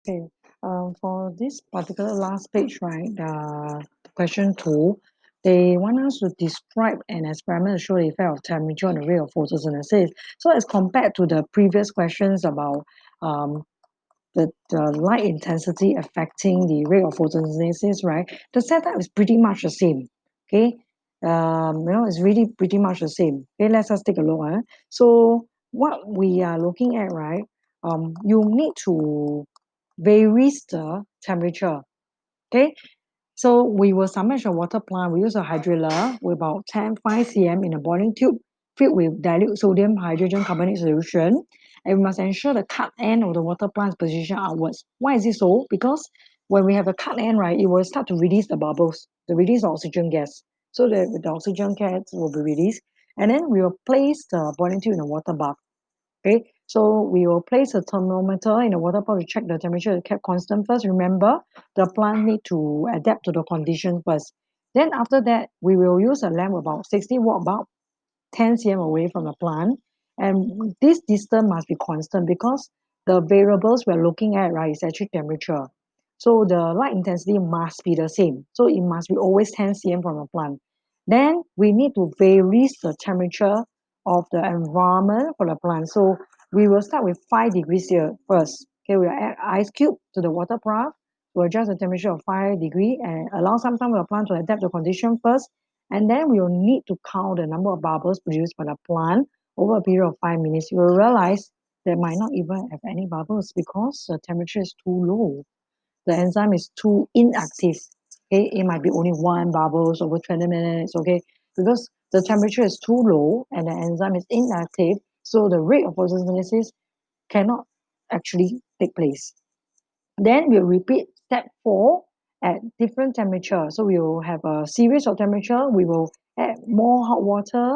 Okay, for this particular last page, right, question 2, they want us to describe an experiment to show the effect of temperature on the rate of photosynthesis. So as compared to the previous questions about um, the light intensity affecting the rate of photosynthesis, right, the setup is pretty much the same, okay? It's really pretty much the same. Okay, let's just take a look. So what we are looking at, right, you need to varies the temperature. Okay, so we will submerge a water plant. We use a hydrilla with about 5 cm in a boiling tube filled with dilute sodium hydrogen carbonate solution. And we must ensure the cut end of the water plant is positioned outwards. Why is it so? Because when we have a cut end, right, it will start to release the bubbles, to release the oxygen gas. So the oxygen gas will be released. And then we will place the boiling tube in a water bath. Okay, so we will place a thermometer in the water pot to check the temperature is kept constant first. Remember, the plant need to adapt to the condition first. Then after that, we will use a lamp about 60-watt bulb 10 cm away from the plant. And this distance must be constant because the variables we're looking at, right, is actually temperature. So the light intensity must be the same. So it must be always 10 cm from the plant. Then we need to vary the temperature of the environment for the plant. So we will start with 5 degrees here first. Okay, we'll add ice cube to the water bath. We'll adjust the temperature of 5 degree and allow some time for the plant to adapt the condition first. And then we will need to count the number of bubbles produced by the plant over a period of 5 minutes. You will realize there might not even have any bubbles because the temperature is too low. The enzyme is too inactive. Okay, it might be only one bubbles over 20 minutes. Okay, because the temperature is too low and the enzyme is inactive, so the rate of photosynthesis cannot actually take place. Then we'll repeat step 4 at different temperature. So we will have a series of temperature. We will add more hot water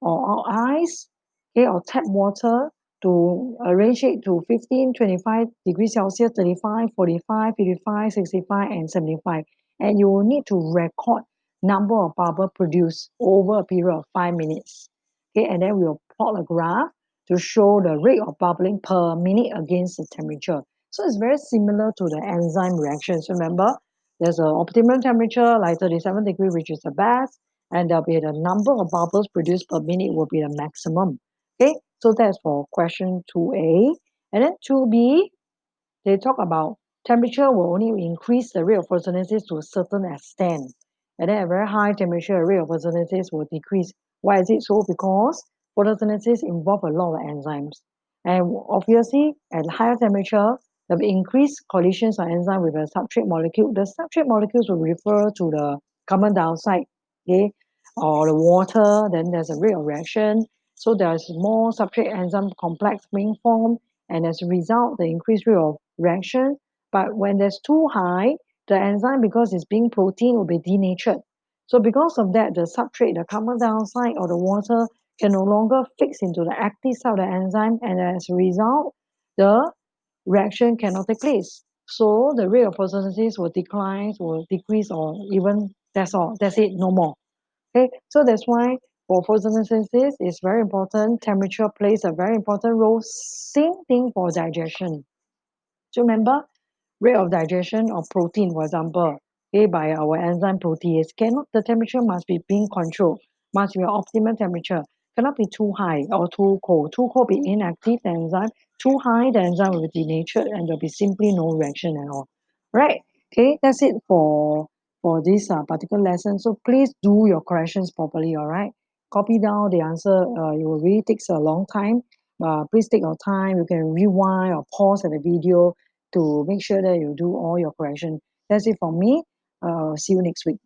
or ice, okay, or tap water to arrange it to 15, 25 degrees Celsius, 35, 45, 55, 65, and 75. And you will need to record number of bubble produced over a period of 5 minutes. Okay, and then we will plot a graph to show the rate of bubbling per minute against the temperature. So it's very similar to the enzyme reactions. Remember, there's an optimum temperature like 37 degree, which is the best, and there'll be the number of bubbles produced per minute will be the maximum. Okay, so that's for question 2A. And then 2B, they talk about temperature will only increase the rate of photosynthesis to a certain extent. And then at very high temperature, the rate of photosynthesis will decrease. Why is it so? Because photosynthesis involves a lot of enzymes. And obviously, at higher temperature, there will be increased collisions of enzyme with a substrate molecule. The substrate molecules will refer to the carbon dioxide, okay, or the water. Then there's a rate of reaction. So there's more substrate enzyme complex being formed, and as a result, the increased rate of reaction. But when there's too high, the enzyme, because it's being protein, will be denatured. So because of that, the substrate, the carbon dioxide or the water can no longer fix into the active side of the enzyme, and as a result, the reaction cannot take place. So the rate of photosynthesis will decline, will decrease, or even that's all. That's it, no more. Okay, so that's why for photosynthesis is very important. Temperature plays a very important role. Same thing for digestion. So remember, rate of digestion of protein, for example, okay, by our enzyme protease, cannot the temperature must be being controlled, must be an optimal temperature. Cannot be too high or too cold. Too cold be inactive the enzyme. Too high the enzyme will be denatured and there'll be simply no reaction at all. Right? Okay, that's it for this particular lesson. So please do your corrections properly. All right. Copy down the answer. It will really takes a long time. Please take your time. You can rewind or pause at the video to make sure that you do all your correction. That's it from me. See you next week.